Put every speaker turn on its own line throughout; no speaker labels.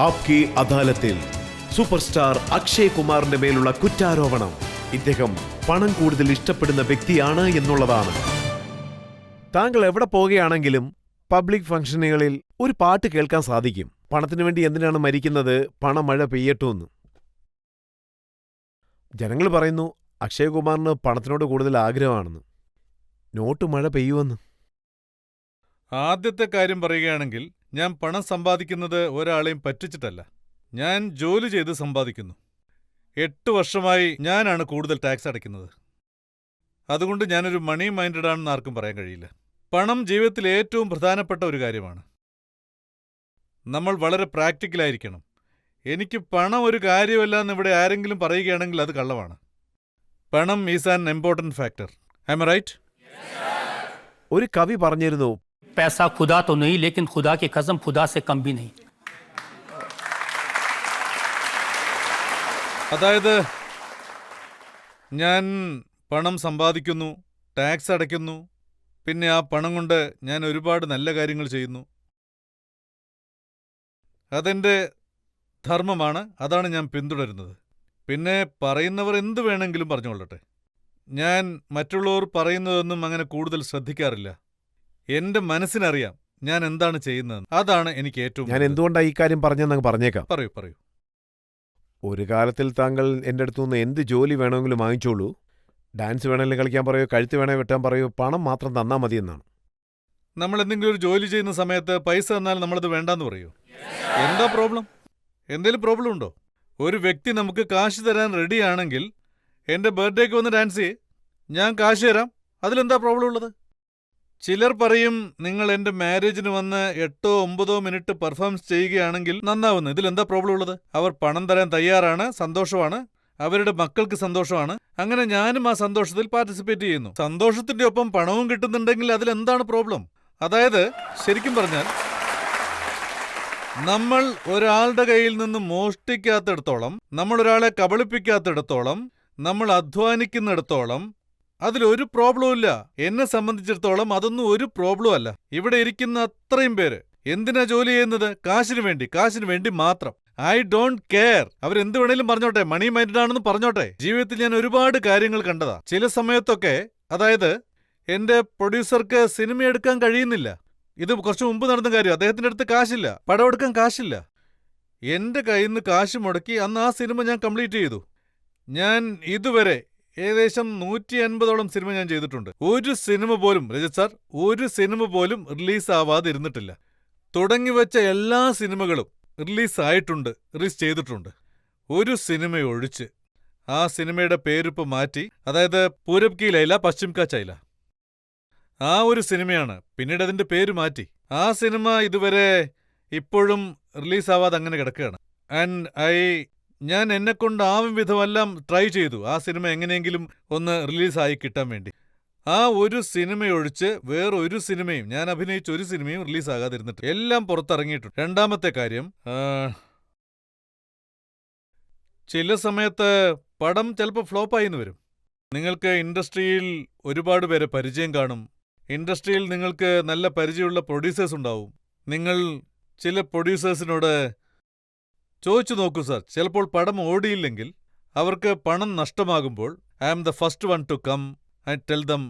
ആപ്കി അദാലത്തിൽ super star Akshay കുമാറിന്റെ മേലുള്ള കുറ്റാരോപണം ഇദ്ദേഹം പണം കൂടുതൽ ഇഷ്ടപ്പെടുന്ന വ്യക്തിയാണ് എന്നുള്ളതാണ്. താങ്കൾ എവിടെ പോവുകയാണെങ്കിലും പബ്ലിക് ഫംഗ്ഷനുകളിൽ ഒരു പാട്ട് കേൾക്കാൻ സാധിക്കും. പണത്തിനു വേണ്ടി എന്തിനാണ് മരിക്കുന്നത്, പണമഴ പെയ്യട്ടുമെന്ന്. ജനങ്ങൾ പറയുന്നു അക്ഷയ് കുമാറിന് പണത്തിനോട് കൂടുതൽ ആഗ്രഹമാണെന്ന്. നോട്ട് മഴ പെയ്യുമെന്ന്.
ആദ്യത്തെ കാര്യം പറയുകയാണെങ്കിൽ, ഞാൻ പണം സമ്പാദിക്കുന്നത് ഒരാളെയും പറ്റിച്ചിട്ടല്ല. ഞാൻ ജോലി ചെയ്ത് സമ്പാദിക്കുന്നു. 8 വർഷമായി ഞാനാണ് കൂടുതൽ ടാക്സ് അടയ്ക്കുന്നത്. അതുകൊണ്ട് ഞാനൊരു മണി മൈൻഡഡ് ആണെന്ന് ആർക്കും പറയാൻ കഴിയില്ല. പണം ജീവിതത്തിൽ ഏറ്റവും പ്രധാനപ്പെട്ട ഒരു കാര്യമാണ്. നമ്മൾ വളരെ പ്രാക്ടിക്കലായിരിക്കണം. എനിക്ക് പണം ഒരു കാര്യമല്ല എന്ന് ഇവിടെ ആരെങ്കിലും പറയുകയാണെങ്കിൽ അത് കള്ളമാണ്. പണം is an important factor. I am right?
ഒരു കവി പറഞ്ഞിരുന്നു,
पैसा खुदा तो नहीं लेकिन खुदा की कसम खुदा से कम भी नहीं.
അതായത് ഞാൻ പണം സമ്പാദിക്കുന്നു, ടാക്സ് അടയ്ക്കുന്നു, പിന്നെ ആ പണം കൊണ്ട് ഞാൻ ഒരുപാട് നല്ല കാര്യങ്ങൾ ചെയ്യുന്നു. അതെന്റെ ധർമ്മമാണ്, അതാണ് ഞാൻ പിന്തുടരുന്നത്. പിന്നെ പറയുന്നവർ എന്തു വേണമെങ്കിലും പറഞ്ഞുകൊള്ളട്ടെ. ഞാൻ മറ്റുള്ളവർ പറയുന്നതൊന്നും അങ്ങനെ കൂടുതൽ ശ്രദ്ധിക്കാറില്ല. എന്റെ മനസ്സിനറിയാം ഞാൻ എന്താണ് ചെയ്യുന്നത്. അതാണ് എനിക്ക് ഏറ്റവും.
ഞാൻ എന്തുകൊണ്ടാണ് ഈ കാര്യം പറഞ്ഞെന്ന് പറഞ്ഞേക്കാം.
പറയൂ പറയൂ.
ഒരു കാലത്തിൽ താങ്കൾ എൻ്റെ അടുത്തുനിന്ന് എന്ത് ജോലി വേണമെങ്കിലും വാങ്ങിച്ചോളൂ, ഡാൻസ് വേണമെങ്കിലും കളിക്കാൻ പറയൂ, കഴുത്ത് വേണേൽ വെട്ടാൻ പറയൂ, പണം മാത്രം തന്നാൽ മതി എന്നാണ്.
നമ്മൾ എന്തെങ്കിലും ഒരു ജോലി ചെയ്യുന്ന സമയത്ത് പൈസ തന്നാൽ നമ്മളത് വേണ്ടാന്ന് പറയൂ. എന്താ പ്രോബ്ലം? എന്തെങ്കിലും പ്രോബ്ലം ഉണ്ടോ? ഒരു വ്യക്തി നമുക്ക് കാശ് തരാൻ റെഡിയാണെങ്കിൽ എൻ്റെ ബർത്ത്ഡേക്ക് വന്ന് ഡാൻസ് ചെയ്യ്, ഞാൻ കാശ് തരാം. അതിലെന്താ പ്രോബ്ലം ഉള്ളത്? ചിലർ പറയും നിങ്ങൾ എൻ്റെ മാരേജിന് വന്ന് 8-9 മിനിറ്റ് പെർഫോമൻസ് ചെയ്യുകയാണെങ്കിൽ നന്നാവുന്നു. ഇതിലെന്താ പ്രോബ്ലം ഉള്ളത്? അവർ പണം തരാൻ തയ്യാറാണ്, സന്തോഷമാണ്, അവരുടെ മക്കൾക്ക് സന്തോഷമാണ്. അങ്ങനെ ഞാനും ആ സന്തോഷത്തിൽ പാർട്ടിസിപ്പേറ്റ് ചെയ്യുന്നു. സന്തോഷത്തിന്റെ ഒപ്പം പണവും കിട്ടുന്നുണ്ടെങ്കിൽ അതിലെന്താണ് പ്രോബ്ലം? അതായത് ശരിക്കും പറഞ്ഞാൽ, നമ്മൾ ഒരാളുടെ കയ്യിൽ നിന്ന് മോഷ്ടിക്കാത്തിടത്തോളം, നമ്മൾ ഒരാളെ കബളിപ്പിക്കാത്തിടത്തോളം, നമ്മൾ അധ്വാനിക്കുന്നിടത്തോളം അതിലൊരു പ്രോബ്ലവും ഇല്ല. എന്നെ സംബന്ധിച്ചിടത്തോളം അതൊന്നും ഒരു പ്രോബ്ലം അല്ല. ഇവിടെ ഇരിക്കുന്ന അത്രയും പേര് എന്തിനാ ജോലി ചെയ്യുന്നത്? കാശിന് വേണ്ടി, കാശിന് വേണ്ടി മാത്രം. I don't care. അവരെന്ത് വേണേലും പറഞ്ഞോട്ടെ, മണി മൈൻഡഡ് ആണെന്ന് പറഞ്ഞോട്ടെ. ജീവിതത്തിൽ ഞാൻ ഒരുപാട് കാര്യങ്ങൾ കണ്ടതാ. ചില സമയത്തൊക്കെ, അതായത് എന്റെ പ്രൊഡ്യൂസർക്ക് സിനിമ എടുക്കാൻ കഴിയുന്നില്ല. ഇത് കുറച്ചു മുമ്പ് നടന്ന കാര്യം. അദ്ദേഹത്തിന്റെ അടുത്ത് കാശില്ല, പടം എടുക്കാൻ കാശില്ല. എന്റെ കയ്യിൽ നിന്ന് കാശ് മുടക്കി അന്ന് ആ സിനിമ ഞാൻ കംപ്ലീറ്റ് ചെയ്തു. ഞാൻ ഇതുവരെ ഏകദേശം 150ഓളം സിനിമ ഞാൻ ചെയ്തിട്ടുണ്ട്. ഒരു സിനിമ പോലും, രജത് സാർ, ഒരു സിനിമ പോലും റിലീസ് ആവാതെ ഇരുന്നിട്ടില്ല. തുടങ്ങിവെച്ച എല്ലാ സിനിമകളും റിലീസ് ആയിട്ടുണ്ട്, റിലീസ് ചെയ്തിട്ടുണ്ട്. ഒരു സിനിമ ഒഴിച്ച്. ആ സിനിമയുടെ പേരിപ്പ് മാറ്റി, അതായത് പൂരബ് കി ലൈല പശ്ചിം കാ ചൈല, ആ ഒരു സിനിമയാണ്. പിന്നീട് അതിന്റെ പേര് മാറ്റി. ആ സിനിമ ഇതുവരെ ഇപ്പോഴും റിലീസാവാതെ അങ്ങനെ കിടക്കുകയാണ്. ഞാൻ എന്നെക്കൊണ്ടാവും വിധമെല്ലാം ട്രൈ ചെയ്തു ആ സിനിമ എങ്ങനെയെങ്കിലും ഒന്ന് റിലീസായി കിട്ടാൻ വേണ്ടി. ആ ഒരു സിനിമയൊഴിച്ച് വേറൊരു സിനിമയും, ഞാൻ അഭിനയിച്ച ഒരു സിനിമയും റിലീസാകാതിരുന്നിട്ട് എല്ലാം പുറത്തിറങ്ങിയിട്ടുണ്ട്. രണ്ടാമത്തെ കാര്യം, ചില സമയത്ത് പടം ചിലപ്പോൾ ഫ്ലോപ്പായിന്ന് വരും. നിങ്ങൾക്ക് ഇൻഡസ്ട്രിയിൽ ഒരുപാട് പേരെ പരിചയം കാണും. ഇൻഡസ്ട്രിയിൽ നിങ്ങൾക്ക് നല്ല പരിചയമുള്ള പ്രൊഡ്യൂസേഴ്സ് ഉണ്ടാവും. നിങ്ങൾ ചില പ്രൊഡ്യൂസേഴ്സിനോട് ചോദിച്ചു നോക്കൂ സാർ, ചിലപ്പോൾ പടം ഓടിയില്ലെങ്കിൽ അവർക്ക് പണം നഷ്ടമാകുമ്പോൾ I am the first one to come and tell them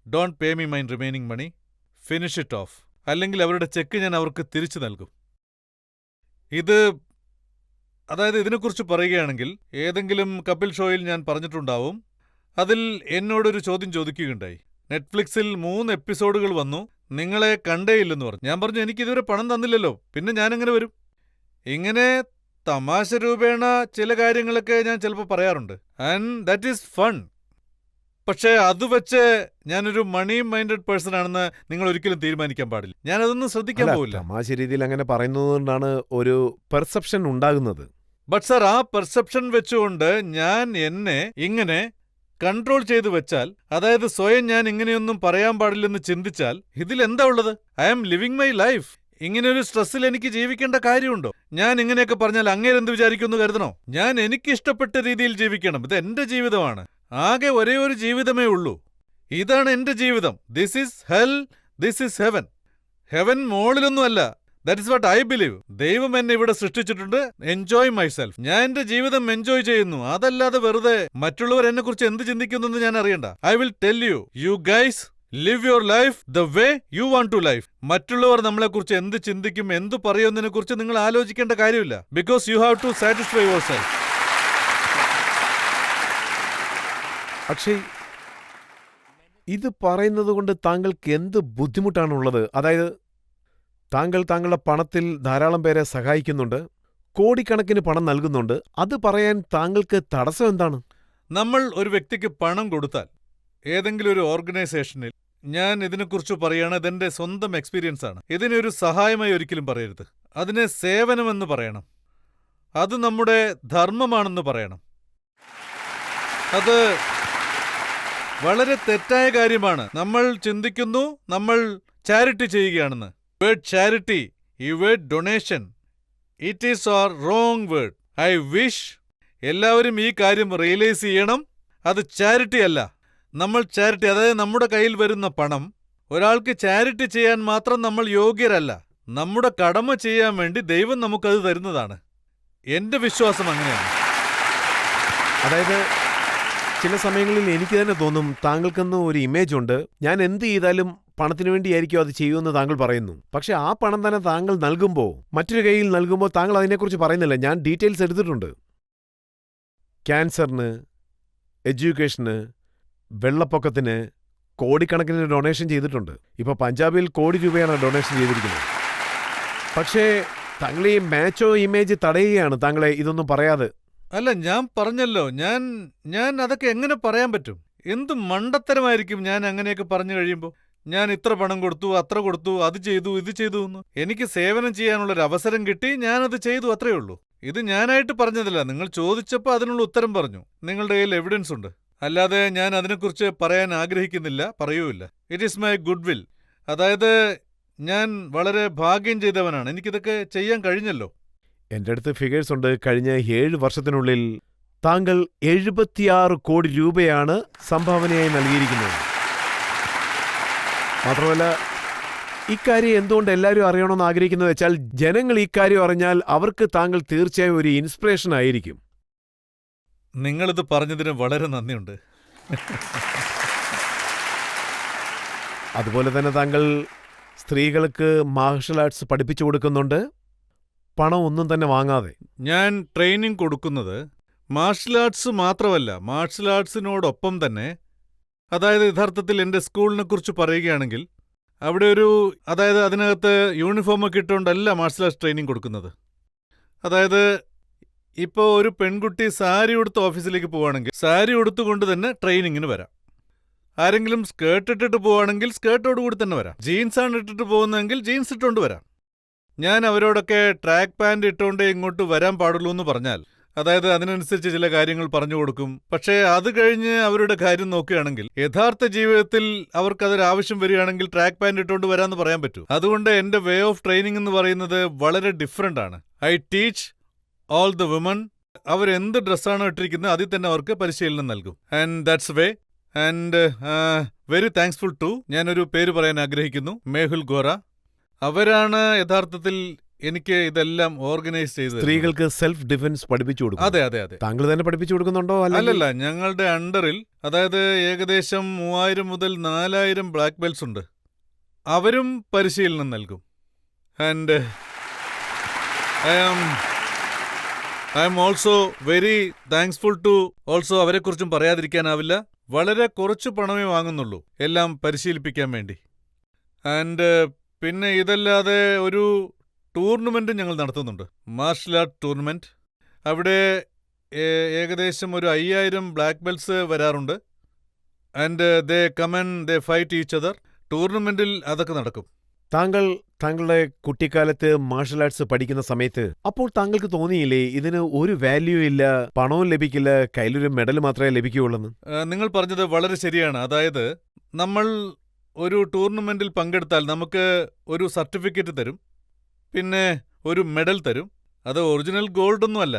don't pay me my remaining money, finish it off. അല്ലെങ്കിൽ അവരുടെ ചെക്ക് ഞാൻ അവർക്ക് തിരിച്ചു നൽകും. അതായത് ഇതിനെക്കുറിച്ച് പറയുകയാണെങ്കിൽ ഏതെങ്കിലും കപിൽ ഷോയിൽ ഞാൻ പറഞ്ഞിട്ടുണ്ടാവും. അതിൽ എന്നോടൊരു ചോദ്യം ചോദിക്കുകയുണ്ടായി. നെറ്റ്ഫ്ലിക്സിൽ 3 എപ്പിസോഡുകൾ വന്നു, നിങ്ങളെ കണ്ടേയില്ലെന്ന് പറഞ്ഞു. ഞാൻ പറഞ്ഞു എനിക്കിതുവരെ പണം തന്നില്ലല്ലോ, പിന്നെ ഞാനെങ്ങനെ വരും? ഇങ്ങനെ തമാശ രൂപേണ ചില കാര്യങ്ങളൊക്കെ ഞാൻ ചിലപ്പോൾ പറയാറുണ്ട്. And that is fun. പക്ഷേ അത് വെച്ച് ഞാനൊരു മണി മൈൻഡഡ് പേഴ്സൺ ആണെന്ന് നിങ്ങൾ ഒരിക്കലും തീരുമാനിക്കാൻ പാടില്ല. ഞാനതൊന്നും ശ്രദ്ധിക്കാൻ പോവില്ല.
തമാശ രീതിയിൽ അങ്ങനെ പറയുന്നതുകൊണ്ടാണ് ഒരു പെർസെപ്ഷൻ ഉണ്ടാകുന്നത്.
ബട്ട് സർ, ആ പെർസെപ്ഷൻ വെച്ചുകൊണ്ട് ഞാൻ എന്നെ ഇങ്ങനെ കൺട്രോൾ ചെയ്തു വെച്ചാൽ, അതായത് സ്വയം ഞാൻ ഇങ്ങനെയൊന്നും പറയാൻ പാടില്ലെന്ന് ചിന്തിച്ചാൽ, ഇതിലെന്താ ഉള്ളത്? I am living my life. ഇങ്ങനെയൊരു സ്ട്രെസ്സിൽ എനിക്ക് ജീവിക്കേണ്ട കാര്യമുണ്ടോ? ഞാൻ ഇങ്ങനെയൊക്കെ പറഞ്ഞാൽ അങ്ങേരെന്ത് വിചാരിക്കുമെന്ന് കരുതണോ? ഞാൻ എനിക്കിഷ്ടപ്പെട്ട രീതിയിൽ ജീവിക്കണം. ഇത് എന്റെ ജീവിതമാണ്. ആകെ ഒരേ ഒരു ജീവിതമേ ഉള്ളൂ. ഇതാണ് എന്റെ ജീവിതം. This is hell, this is heaven. Heaven മോളിലൊന്നുമല്ല, that is what I believe. ദൈവം എന്നെ ഇവിടെ സൃഷ്ടിച്ചിട്ടുണ്ട് എൻജോയ് മൈസെൽഫ്. ഞാൻ എന്റെ ജീവിതം എൻജോയ് ചെയ്യുന്നു. അതല്ലാതെ വെറുതെ മറ്റുള്ളവർ എന്നെ കുറിച്ച് എന്ത് ചിന്തിക്കുന്നു ഞാൻ അറിയണ്ട. I will tell you, you guys live your life the way you want to life. മറ്റുള്ളവർ നമ്മളെക്കുറിച്ച് എന്ത് ചിന്തിക്കും, എന്ത് പറയുന്നതിനെ കുറിച്ച് നിങ്ങൾ ആലോചിക്കേണ്ട കാര്യമില്ല. Because you have to satisfy yourself.
Akshay, ഇത് പറയുന്നത് കൊണ്ട് താങ്കൾക്ക് എന്ത് ബുദ്ധിമുട്ടാണുള്ളത്? അതായത് താങ്കൾ താങ്കളുടെ പണത്തിൽ ധാരാളം പേരെ സഹായിക്കുന്നുണ്ട്, കോടിക്കണക്കിന് പണം നൽകുന്നുണ്ട്. അത് പറയാൻ താങ്കൾക്ക് തടസ്സം എന്താണ്?
നമ്മൾ ഒരു വ്യക്തിക്ക് പണം കൊടുത്താൽ ഏതെങ്കിലും ഒരു ഓർഗനൈസേഷനിൽ, ഞാൻ ഇതിനെക്കുറിച്ച് പറയുകയാണ്, ഇതെന്റെ സ്വന്തം എക്സ്പീരിയൻസ് ആണ്, ഇതിനൊരു സഹായമായി ഒരിക്കലും പറയരുത്. അതിനെ സേവനമെന്ന് പറയണം. അത് നമ്മുടെ ധർമ്മമാണെന്ന് പറയണം. അത് വളരെ തെറ്റായ കാര്യമാണ്. നമ്മൾ ചിന്തിക്കുന്നു നമ്മൾ ചാരിറ്റി ചെയ്യുകയാണെന്ന്. വേർഡ് ചാരിറ്റി, ഈ word donation, it is are wrong word. I wish എല്ലാവരും ഈ കാര്യം റിയലൈസ് ചെയ്യണം. അത് ചാരിറ്റി അല്ല. നമ്മൾ ചാരിറ്റി, അതായത് നമ്മുടെ കയ്യിൽ വരുന്ന പണം ഒരാൾക്ക് ചാരിറ്റി ചെയ്യാൻ മാത്രം നമ്മൾ യോഗ്യരല്ല. നമ്മുടെ കടമ ചെയ്യാൻ വേണ്ടി ദൈവം നമുക്കത് തരുന്നതാണ്. എന്റെ വിശ്വാസം അങ്ങനെയാണ്.
അതായത് ചില സമയങ്ങളിൽ എനിക്ക് തന്നെ തോന്നും, താങ്കൾക്കെന്ന് ഒരു ഇമേജ് ഉണ്ട്, ഞാൻ എന്ത് ചെയ്താലും പണത്തിന് വേണ്ടിയായിരിക്കും അത് ചെയ്യുമെന്ന് താങ്കൾ പറയുന്നു. പക്ഷെ ആ പണം തന്നെ താങ്കൾ നൽകുമ്പോൾ, മറ്റൊരു കയ്യിൽ നൽകുമ്പോൾ താങ്കൾ അതിനെക്കുറിച്ച് പറയുന്നില്ല. ഞാൻ ഡീറ്റെയിൽസ് എടുത്തിട്ടുണ്ട്. ക്യാൻസറിന്, എഡ്യൂക്കേഷന്, വെള്ളപ്പൊക്കത്തിന് കോടിക്കണക്കിന് ഡൊണേഷൻ ചെയ്തിട്ടുണ്ട്. ഇപ്പോൾ പഞ്ചാബിൽ കോടി രൂപയാണ് ഡൊണേഷൻ ചെയ്തിരിക്കുന്നത്. പക്ഷേ താങ്കൾ ഈ മാച്ചോ ഇമേജ് തടയുകയാണ്, താങ്കളെ ഇതൊന്നും പറയാതെ.
അല്ല, ഞാൻ പറഞ്ഞല്ലോ, ഞാൻ അതൊക്കെ എങ്ങനെ പറയാൻ പറ്റും? എന്ത് മണ്ടത്തരമായിരിക്കും ഞാൻ അങ്ങനെയൊക്കെ പറഞ്ഞു കഴിയുമ്പോൾ. ഞാൻ ഇത്ര പണം കൊടുത്തു, അത്ര കൊടുത്തു, അത് ചെയ്തു, ഇത് ചെയ്തു എന്ന്. എനിക്ക് സേവനം ചെയ്യാനുള്ളൊരു അവസരം കിട്ടി, ഞാനത് ചെയ്തു, അത്രയേ ഉള്ളൂ. ഇത് ഞാനായിട്ട് പറഞ്ഞതല്ല. നിങ്ങൾ ചോദിച്ചപ്പോൾ അതിനുള്ള ഉത്തരം പറഞ്ഞു. നിങ്ങളുടെ കയ്യിൽ എവിഡൻസ് ഉണ്ട്. അല്ലാതെ ഞാൻ അതിനെക്കുറിച്ച് പറയാൻ ആഗ്രഹിക്കുന്നില്ല, പറയൂല്ല. It is my good will. അതായത് ഞാൻ വളരെ ഭാഗ്യം ചെയ്തവനാണ്. എനിക്കിതൊക്കെ ചെയ്യാൻ കഴിഞ്ഞല്ലോ.
എൻ്റെ അടുത്ത് ഫിഗേഴ്സ് ഉണ്ട്. കഴിഞ്ഞ 7 വർഷത്തിനുള്ളിൽ താങ്കൾ 76 കോടി രൂപയാണ് സംഭാവനയായി നൽകിയിരിക്കുന്നത്. മാത്രമല്ല, ഇക്കാര്യം എന്തുകൊണ്ട് എല്ലാവരും അറിയണമെന്ന് ആഗ്രഹിക്കുന്നത് വെച്ചാൽ, ജനങ്ങൾ ഇക്കാര്യം അറിഞ്ഞാൽ അവർക്ക് താങ്കൾ തീർച്ചയായും ഒരു ഇൻസ്പിറേഷൻ ആയിരിക്കും.
നിങ്ങളിത് പറഞ്ഞതിന് വളരെ നന്ദിയുണ്ട്.
അതുപോലെ തന്നെ താങ്കൾ സ്ത്രീകൾക്ക് മാർഷൽ ആർട്സ് പഠിപ്പിച്ചു കൊടുക്കുന്നുണ്ട്, പണം ഒന്നും തന്നെ വാങ്ങാതെ.
ഞാൻ ട്രെയിനിങ് കൊടുക്കുന്നത് മാർഷൽ ആർട്സ് മാത്രമല്ല, മാർഷൽ ആർട്സിനോടൊപ്പം തന്നെ, അതായത് യഥാർത്ഥത്തിൽ എൻ്റെ സ്കൂളിനെ കുറിച്ച് പറയുകയാണെങ്കിൽ, അവിടെ അതായത് അതിനകത്ത് യൂണിഫോമൊക്കെ ഇട്ടുകൊണ്ടല്ല മാർഷൽ ആർട്സ് ട്രെയിനിങ് കൊടുക്കുന്നത്. അതായത് ഇപ്പോൾ ഒരു പെൺകുട്ടി സാരി ഉടുത്ത് ഓഫീസിലേക്ക് പോവുകയാണെങ്കിൽ സാരി ഉടുത്തുകൊണ്ട് തന്നെ ട്രെയിനിങ്ങിന് വരാം. ആരെങ്കിലും സ്കേർട്ട് ഇട്ടിട്ട് പോവുകയാണെങ്കിൽ സ്കേർട്ടോടുകൂടി തന്നെ വരാം. ജീൻസാണ് ഇട്ടിട്ട് പോകുന്നതെങ്കിൽ ജീൻസ് ഇട്ടുകൊണ്ട് വരാം. ഞാൻ അവരോടൊക്കെ ട്രാക്ക് പാൻറ് ഇട്ടുകൊണ്ട് ഇങ്ങോട്ട് വരാൻ പാടുള്ളൂ എന്ന് പറഞ്ഞാൽ, അതായത് അതിനനുസരിച്ച് ചില കാര്യങ്ങൾ പറഞ്ഞു കൊടുക്കും. പക്ഷേ അത് കഴിഞ്ഞ് അവരുടെ കാര്യം നോക്കുകയാണെങ്കിൽ, യഥാർത്ഥ ജീവിതത്തിൽ അവർക്കതൊരാവശ്യം വരികയാണെങ്കിൽ ട്രാക്ക് പാൻറ് ഇട്ടുകൊണ്ട് വരാമെന്ന് പറയാൻ പറ്റൂ. അതുകൊണ്ട് എൻ്റെ വേ ഓഫ് ട്രെയിനിങ് എന്ന് പറയുന്നത് വളരെ ഡിഫറൻ്റ് ആണ്. I teach all the women. അവരെന്ത് ഡ്രസ്സാണോ ഇട്ടിരിക്കുന്നത് അതിൽ തന്നെ അവർക്ക് പരിശീലനം നൽകും. And that's way. And very thanksful to, ഞാനൊരു പേര് പറയാൻ ആഗ്രഹിക്കുന്നു, മേഹുൽ ഗോറ. അവരാണ് യഥാർത്ഥത്തിൽ എനിക്ക് ഇതെല്ലാം ഓർഗനൈസ് ചെയ്തത്.
സ്ത്രീകൾക്ക് സെൽഫ് ഡിഫൻസ് പഠിപ്പിച്ചു കൊടുക്കും.
അതെ അതെ അതെ.
താങ്കൾ തന്നെ പഠിപ്പിച്ചു കൊടുക്കുന്നുണ്ടോ?
അല്ലല്ല, ഞങ്ങളുടെ അണ്ടറിൽ അതായത് ഏകദേശം 3000 മുതൽ 4000 ബ്ലാക്ക് ബെൽറ്റ്സ് ഉണ്ട്. അവരും പരിശീലനം നൽകും. And I am also very thanksful to also. അവരെക്കുറിച്ചും പറയാതിരിക്കാനാവില്ല. വളരെ കുറച്ച് പണമേ വാങ്ങുന്നുള്ളൂ എല്ലാം പരിശീലിപ്പിക്കാൻ വേണ്ടി. ആൻഡ് പിന്നെ ഇതല്ലാതെ ഒരു ടൂർണമെൻറ്റ് ഞങ്ങൾ നടത്തുന്നുണ്ട്, മാർഷൽ ആർട്ട് ടൂർണമെൻറ്റ്. അവിടെ ഏകദേശം ഒരു 5000 ബ്ലാക്ക് ബെൽറ്റ്സ് വരാറുണ്ട്. And they come and they fight each other. ടൂർണമെൻറ്റിൽ അതൊക്കെ നടക്കും.
താങ്കളുടെ കുട്ടിക്കാലത്ത് മാർഷൽ ആർട്സ് പഠിക്കുന്ന സമയത്ത് അപ്പോൾ താങ്കൾക്ക് തോന്നിയില്ലേ ഇതിന് ഒരു വാല്യൂ ഇല്ല, പണവും ലഭിക്കില്ല, കയ്യിലൊരു മെഡൽ മാത്രമേ ലഭിക്കുകയുള്ളൂ?
നിങ്ങൾ പറഞ്ഞത് വളരെ ശരിയാണ്. അതായത് നമ്മൾ ഒരു ടൂർണമെൻറ്റിൽ പങ്കെടുത്താൽ നമുക്ക് ഒരു സർട്ടിഫിക്കറ്റ് തരും, പിന്നെ ഒരു മെഡൽ തരും. അത് ഒറിജിനൽ ഗോൾഡൊന്നുമല്ല,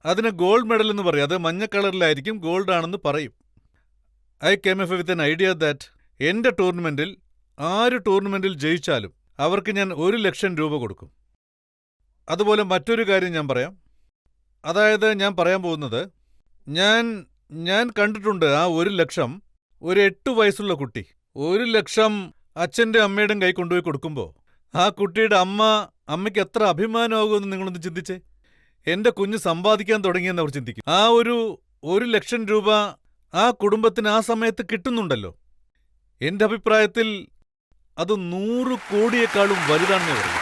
അതിന് ഗോൾഡ് മെഡൽ എന്ന് പറയും. അത് മഞ്ഞ കളറിലായിരിക്കും, ഗോൾഡ് ആണെന്ന് പറയും. I came up with an idea that എൻ്റെ ടൂർണമെൻറ്റിൽ ആര് ടൂർണമെൻറ്റിൽ ജയിച്ചാലും അവർക്ക് ഞാൻ 1,00,000 രൂപ കൊടുക്കും. അതുപോലെ മറ്റൊരു കാര്യം ഞാൻ പറയാം. അതായത് ഞാൻ പറയാൻ പോകുന്നത്, ഞാൻ കണ്ടിട്ടുണ്ട് ആ 1,00,000 ഒരു 8 വയസ്സുള്ള കുട്ടി 1,00,000 അച്ഛൻ്റെ അമ്മയുടെയും കൈ കൊണ്ടുപോയി കൊടുക്കുമ്പോൾ ആ കുട്ടിയുടെ അമ്മയ്ക്ക് എത്ര അഭിമാനമാകുമെന്ന് നിങ്ങളൊന്ന് ചിന്തിച്ചേ. എൻ്റെ കുഞ്ഞ് സമ്പാദിക്കാൻ തുടങ്ങിയെന്ന് അവർ ചിന്തിക്കും. ആ 1,00,000 രൂപ ആ കുടുംബത്തിന് ആ സമയത്ത് കിട്ടുന്നുണ്ടല്ലോ. എൻ്റെ അഭിപ്രായത്തിൽ അത് 100 കോടിയേക്കാളും വലുതാണെന്നേ പറയും.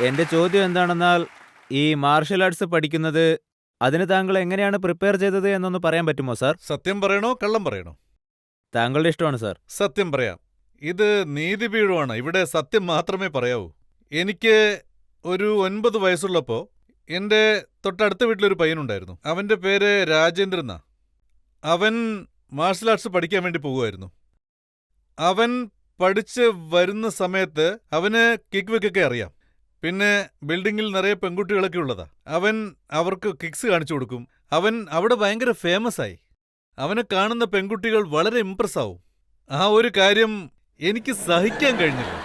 എന്റെ ചോദ്യം എന്താണെന്നാൽ, ഈ മാർഷൽ ആർട്സ് പഠിക്കുന്നത് അതിന് താങ്കൾ എങ്ങനെയാണ് പ്രിപ്പയർ ചെയ്തത് എന്നൊന്ന് പറയാൻ പറ്റുമോ സാർ?
സത്യം പറയണോ കള്ളം പറയണോ?
താങ്കളുടെ ഇഷ്ടമാണ് സാർ.
സത്യം പറയാം. ഇത് നീതിപീഠമാണ്, ഇവിടെ സത്യം മാത്രമേ പറയാവൂ. എനിക്ക് ഒരു 9 വയസ്സുള്ളപ്പോൾ എൻ്റെ തൊട്ടടുത്ത വീട്ടിലൊരു പയ്യനുണ്ടായിരുന്നു. അവൻ്റെ പേര് രാജേന്ദ്രൻ എന്നാ. അവൻ മാർഷൽ ആർട്സ് പഠിക്കാൻ വേണ്ടി പോകുമായിരുന്നു. അവൻ പഠിച്ച് വരുന്ന സമയത്ത് അവന് കിക്ക് വെക്കൊക്കെ അറിയാം. പിന്നെ ബിൽഡിങ്ങിൽ നിറയെ പെൺകുട്ടികളൊക്കെ ഉള്ളതാ. അവൻ അവർക്ക് കിക്സ് കാണിച്ചു കൊടുക്കും. അവൻ അവിടെ ഭയങ്കര ഫേമസ് ആയി. അവനെ കാണുന്ന പെൺകുട്ടികൾ വളരെ ഇംപ്രസ് ആവും. ആ ഒരു കാര്യം എനിക്ക് സഹിക്കാൻ കഴിഞ്ഞില്ല.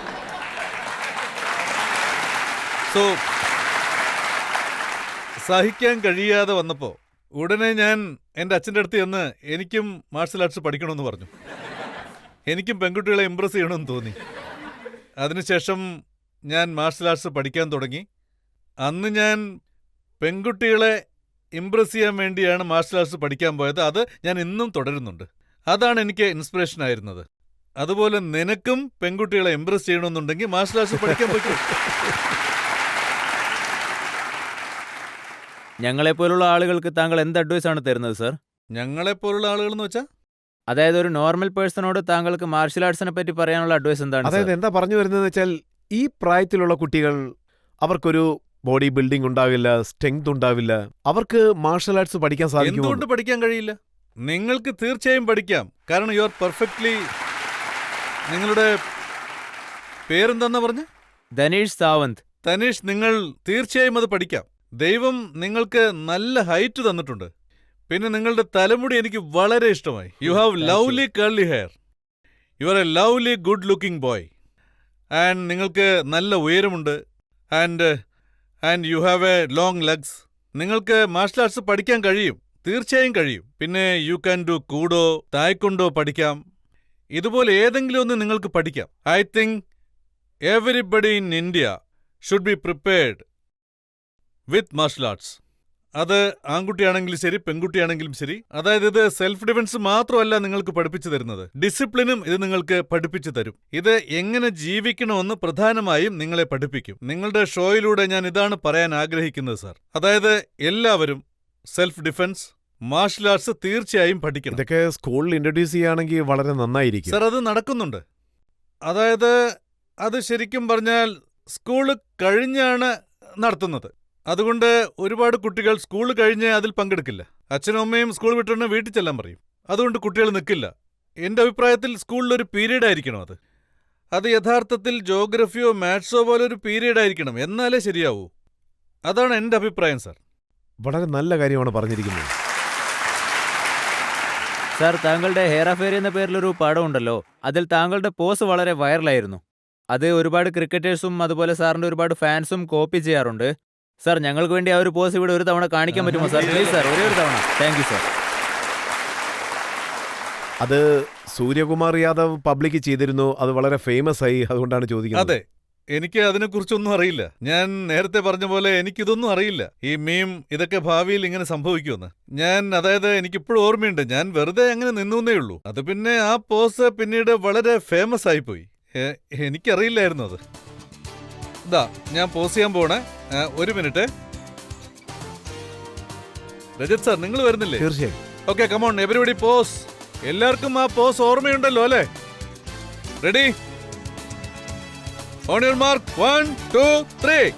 സഹിക്കാൻ കഴിയാതെ വന്നപ്പോൾ ഉടനെ ഞാൻ എൻ്റെ അച്ഛൻ്റെ അടുത്ത് ചെന്ന് എനിക്കും മാർഷൽ ആർട്സ് പഠിക്കണമെന്ന് പറഞ്ഞു. എനിക്കും പെൺകുട്ടികളെ ഇംപ്രസ് ചെയ്യണമെന്ന് തോന്നി. അതിനുശേഷം ഞാൻ മാർഷൽ ആർട്സ് പഠിക്കാൻ തുടങ്ങി. അന്ന് ഞാൻ പെൺകുട്ടികളെ ഇംപ്രസ് ചെയ്യാൻ വേണ്ടിയാണ് മാർഷൽ ആർട്സ് പഠിക്കാൻ പോയത്. അത് ഞാൻ ഇന്നും തുടരുന്നുണ്ട്. അതാണ് എനിക്ക് ഇൻസ്പിറേഷൻ ആയിരുന്നത്. അതുപോലെ നിനക്കും പെൺകുട്ടികളെ ഇംപ്രസ് ചെയ്യണമെന്നുണ്ടെങ്കിൽ മാർഷൽ ആർട്സ് പഠിക്കാൻ പറ്റും.
ഞങ്ങളെപ്പോലുള്ള ആളുകൾക്ക് താങ്കൾ എന്ത് അഡ്വൈസാണ് തരുന്നത് സാർ?
ഞങ്ങളെപ്പോലുള്ള ആളുകൾ എന്ന് വെച്ചാൽ,
അതായത് ഒരു നോർമൽ പേഴ്സണോട് താങ്കൾക്ക് മാർഷൽ ആർട്സിനെ പറ്റി പറയാനുള്ള അഡ്വൈസ് എന്താണ്?
അതായത് എന്താ പറഞ്ഞു വരുന്നതെന്ന് വെച്ചാൽ, ഈ പ്രായത്തിലുള്ള കുട്ടികൾ അവർക്കൊരു ബോഡി ബിൽഡിംഗ് ഉണ്ടാവില്ല, സ്ട്രെങ്ത് ഉണ്ടാവില്ല. അവർക്ക് മാർഷൽ ആർട്സ് പഠിക്കാൻ സാധിക്കും.
എന്തുകൊണ്ട് പഠിക്കാൻ കഴിയില്ല? നിങ്ങൾക്ക് തീർച്ചയായും പഠിക്കാം. കാരണം യു ആർ പെർഫെക്റ്റ്ലി. നിങ്ങളുടെ പേരെന്താന്നാ പറഞ്ഞ്?
ധനീഷ് സാവന്ത്.
തനീഷ്, നിങ്ങൾ തീർച്ചയായും അത് പഠിക്കാം. ദൈവം നിങ്ങൾക്ക് നല്ല ഹൈറ്റ് തന്നിട്ടുണ്ട്. പിന്നെ നിങ്ങളുടെ തലമുടി എനിക്ക് വളരെ ഇഷ്ടമായി. You have lovely curly hair. You are A lovely good looking boy. And നിങ്ങൾക്ക് നല്ല ഉയരമുണ്ട്. And you have A long legs. നിങ്ങൾക്ക് മാർഷൽ ആർട്സ് പഠിക്കാൻ കഴിയും, തീർച്ചയായും കഴിയും. പിന്നെ യു ക്യാൻ ഡു കൂഡോ, തായ്ക്കൊണ്ടോ പഠിക്കാം. ഇതുപോലെ ഏതെങ്കിലും ഒന്ന് നിങ്ങൾക്ക് പഠിക്കാം. I think everybody in India should be prepared with martial arts. അത് ആൺകുട്ടിയാണെങ്കിലും ശരി, പെൺകുട്ടിയാണെങ്കിലും ശരി. അതായത് ഇത് സെൽഫ് ഡിഫൻസ് മാത്രമല്ല നിങ്ങൾക്ക് പഠിപ്പിച്ചു തരുന്നത്, ഡിസിപ്ലിനും ഇത് നിങ്ങൾക്ക് പഠിപ്പിച്ചു തരും. ഇത് എങ്ങനെ ജീവിക്കണമെന്ന് പ്രധാനമായും നിങ്ങളെ പഠിപ്പിക്കും. നിങ്ങളുടെ ഷോയിലൂടെ ഞാൻ ഇതാണ് പറയാൻ ആഗ്രഹിക്കുന്നത് സാർ. അതായത് എല്ലാവരും സെൽഫ് ഡിഫൻസ്, മാർഷൽ ആർട്സ് തീർച്ചയായും പഠിക്കണം.
ഇതൊക്കെ സ്കൂളിൽ ഇൻട്രൊഡ്യൂസ് ചെയ്യുകയാണെങ്കിൽ വളരെ നന്നായിരിക്കും.
സാർ, അത് നടക്കുന്നുണ്ട്. അതായത് അത് ശരിക്കും പറഞ്ഞാൽ സ്കൂൾ കഴിഞ്ഞാണ് നടത്തുന്നത്. അതുകൊണ്ട് ഒരുപാട് കുട്ടികൾ സ്കൂൾ കഴിഞ്ഞ് അതിൽ പങ്കെടുക്കില്ല. അച്ഛനും അമ്മയും സ്കൂൾ വിട്ടുകൊണ്ട് വീട്ടിൽ ചെല്ലാൻ പറയും. അതുകൊണ്ട് കുട്ടികൾ നിൽക്കില്ല. എൻ്റെ അഭിപ്രായത്തിൽ സ്കൂളിലൊരു പീരീഡ് ആയിരിക്കണം അത്. അത് യഥാർത്ഥത്തിൽ ജോഗ്രഫിയോ മാത്സോ പോലെ ഒരു പീരീഡ് ആയിരിക്കണം, എന്നാലേ ശരിയാവൂ. അതാണ് എൻ്റെ അഭിപ്രായം സാർ.
വളരെ നല്ല കാര്യമാണ് പറഞ്ഞിരിക്കുന്നത്.
സാർ, താങ്കളുടെ ഹെയർ അഫെയർ എന്ന പേരിലൊരു പടമുണ്ടല്ലോ, അതിൽ താങ്കളുടെ പോസ് വളരെ വൈറലായിരുന്നു. അത് ഒരുപാട് ക്രിക്കറ്റേഴ്സും അതുപോലെ സാറിന്റെ ഒരുപാട് ഫാൻസും കോപ്പി ചെയ്യാറുണ്ട്. സാർ, ഞങ്ങൾക്ക് വേണ്ടി ആ ഒരു പോസ് ഇവിടെ ഒരു തവണ കാണിക്കാൻ പറ്റുമോ സാർ? പ്ലീസ് സാർ, ഒരേ ഒരു തവണ. Thank you sir.
അത് സൂര്യകുമാർ യാദവ് പബ്ലിക് ചെയ്തിരുന്നു. അത് വളരെ ഫേമസ് ആയി, അതുകൊണ്ടാണ് ചോദിക്കുന്നത്.
അതെ, എനിക്ക് അതിനെക്കുറിച്ചൊന്നും അറിയില്ല. ഞാൻ നേരത്തെ പറഞ്ഞ പോലെ എനിക്കിതൊന്നും അറിയില്ല. ഈ മീം ഇതൊക്കെ ഭാവിയിൽ ഇങ്ങനെ സംഭവിക്കുമെന്ന് അതായത് എനിക്കിപ്പോഴും ഓർമ്മയുണ്ട്. ഞാൻ വെറുതെ അങ്ങനെ നിന്നേ ഉള്ളൂ. അത് പിന്നെ ആ പോസ് പിന്നീട് വളരെ ഫേമസ് ആയിപ്പോയി. എനിക്കറിയില്ലായിരുന്നു അത്. ഇതാ ഞാൻ പോസ് ചെയ്യാൻ പോണേ. ഒരു മിനിറ്റ്. രജത് സാർ, നിങ്ങൾ വരുന്നില്ലേ?
തീർച്ചയായും.
Okay, come on everybody pose. എല്ലാവർക്കും ആ പോസ് ഓർമ്മയുണ്ടല്ലോ അല്ലേ? റെഡി? On your mark, 1, 2, 3.